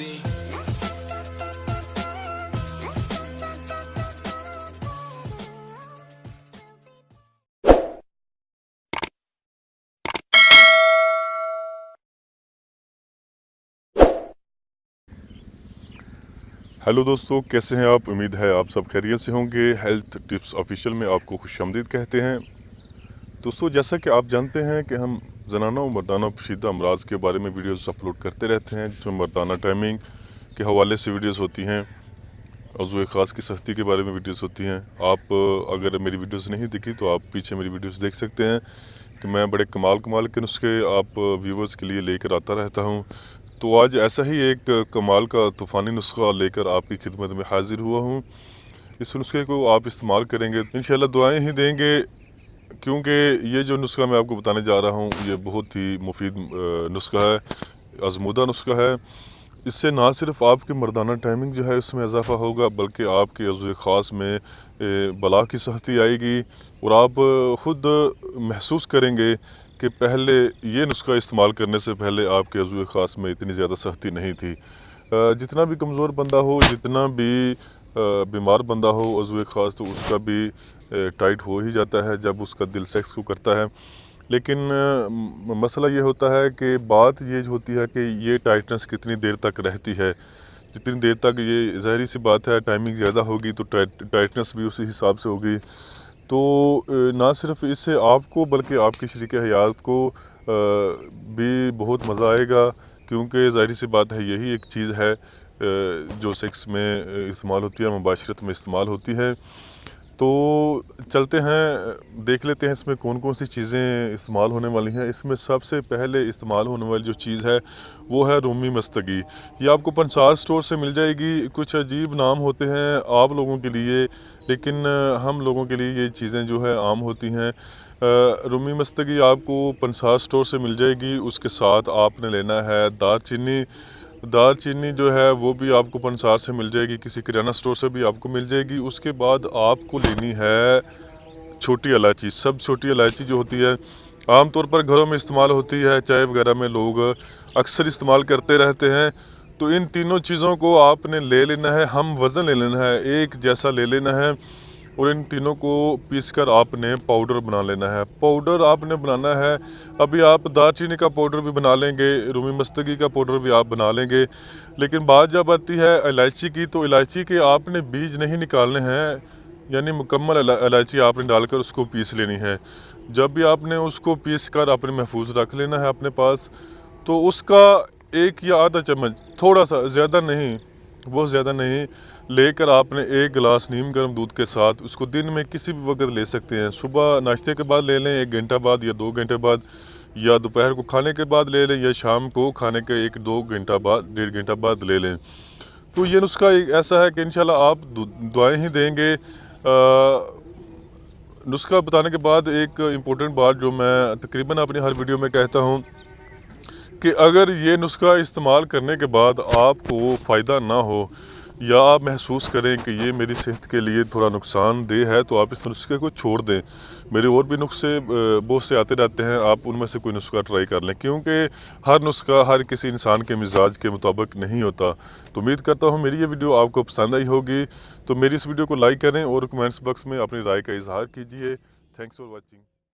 be. Hello दोस्तों, कैसे हैं आप? उम्मीद है आप सब खैरियत से होंगे। हेल्थ टिप्स ऑफिशियल में आपको खुशामदीद कहते हैं। दोस्तों, जैसा कि आप जानते हैं कि हम ज़नाना और मर्दाना पोशीदा अमराज के बारे में वीडियोस अपलोड करते रहते हैं, जिसमें मर्दाना टाइमिंग के हवाले से वीडियोस होती हैं, अज़ू ख़ास की सख्ती के बारे में वीडियोस होती हैं। आप अगर मेरी वीडियोस नहीं दिखी तो आप पीछे मेरी वीडियोस देख सकते हैं कि मैं बड़े कमाल के नुस्खे आप व्यूवर्स के लिए लेकर आता रहता हूँ। तो आज ऐसा ही एक कमाल का तूफ़ानी नुस्खा लेकर आपकी खिदमत में हाज़िर हुआ हूँ। इस नुस्खे को आप इस्तेमाल करेंगे इंशाल्लाह दुआएं ही देंगे, क्योंकि ये जो नुस्खा मैं आपको बताने जा रहा हूँ ये बहुत ही मुफीद नुस्खा है, आज़मूदा नुस्खा है। इससे ना सिर्फ आपकी मर्दाना टाइमिंग जो है इसमें इजाफ़ा होगा, बल्कि आपके अज़ू ख़ास में बला की सख्ती आएगी और आप ख़ुद महसूस करेंगे कि पहले ये नुस्खा इस्तेमाल करने से पहले आपके अज़ू ख़ास में इतनी ज़्यादा सख्ती नहीं थी। जितना भी कमज़ोर बंदा हो, जितना भी बीमार बंदा हो अज़ू ख़ास, तो उसका भी टाइट हो ही जाता है जब उसका दिल सेक्स को करता है। लेकिन मसला ये होता है कि बात ये होती है कि ये टाइटनेस कितनी देर तक रहती है। जितनी देर तक, ये ज़ाहिर सी बात है, टाइमिंग ज़्यादा होगी तो टाइटनेस भी उसी हिसाब से होगी। तो ना सिर्फ इससे आपको बल्कि आपकी शरीक हयात को भी बहुत मज़ा आएगा, क्योंकि ज़ाहिर सी बात है यही एक चीज़ है जो सेक्स में इस्तेमाल होती है, मुबाशरत में इस्तेमाल होती है। तो चलते हैं, देख लेते हैं इसमें कौन कौन सी चीज़ें इस्तेमाल होने वाली हैं। इसमें सबसे पहले इस्तेमाल होने वाली जो चीज़ है वो है रूमी मस्तगी। ये आपको पंसार स्टोर से मिल जाएगी। कुछ अजीब नाम होते हैं आप लोगों के लिए, लेकिन हम लोगों के लिए ये चीज़ें जो है आम होती हैं। रूमी मस्तगी आपको पंसार स्टोर से मिल जाएगी। उसके साथ आपने लेना है दालचीनी जो है वो भी आपको पंसार से मिल जाएगी, किसी किराना स्टोर से भी आपको मिल जाएगी। उसके बाद आपको लेनी है छोटी इलायची। सब छोटी इलायची जो होती है आमतौर पर घरों में इस्तेमाल होती है, चाय वगैरह में लोग अक्सर इस्तेमाल करते रहते हैं। तो इन तीनों चीज़ों को आपने ले लेना है, हम वज़न ले लेना है, एक जैसा ले लेना है, और इन तीनों को पीसकर आपने पाउडर बना लेना है। पाउडर आपने बनाना है, अभी आप दालचीनी का पाउडर भी बना लेंगे, रूमी मस्तगी का पाउडर भी आप बना लेंगे, लेकिन बात जब आती है इलायची की, तो इलायची के आपने बीज नहीं निकालने हैं, यानी मुकम्मल इलायची आपने डालकर उसको पीस लेनी है। जब भी आपने उसको पीस कर अपने महफूज रख लेना है अपने पास, तो उसका 1 या आधा चम्मच, थोड़ा सा, ज़्यादा नहीं, बहुत ज़्यादा नहीं, लेकर आपने 1 गिलास नीम गर्म दूध के साथ उसको दिन में किसी भी वक्त ले सकते हैं। सुबह नाश्ते के बाद ले लें, 1 घंटा बाद या 2 घंटे बाद, या दोपहर को खाने के बाद ले लें, या शाम को खाने के 1-2 घंटा बाद, 1.5 घंटा बाद ले लें। तो ये नुस्खा एक ऐसा है कि इंशाल्लाह आप दुआएं ही देंगे। नुस्खा बताने के बाद एक इम्पोर्टेंट बात जो मैं तकरीबन अपनी हर वीडियो में कहता हूँ कि अगर ये नुस्खा इस्तेमाल करने के बाद आपको फ़ायदा ना हो, या आप महसूस करें कि ये मेरी सेहत के लिए थोड़ा नुकसानदेह है, तो आप इस नुस्खे को छोड़ दें। मेरे और भी नुस्खे बहुत से आते रहते हैं, आप उनमें से कोई नुस्खा ट्राई कर लें, क्योंकि हर नुस्खा हर किसी इंसान के मिजाज के मुताबिक नहीं होता। तो उम्मीद करता हूँ मेरी ये वीडियो आपको पसंद आई होगी। तो मेरी इस वीडियो को लाइक करें और कमेंट्स बॉक्स में अपनी राय का इजहार कीजिए। Thanks for watching.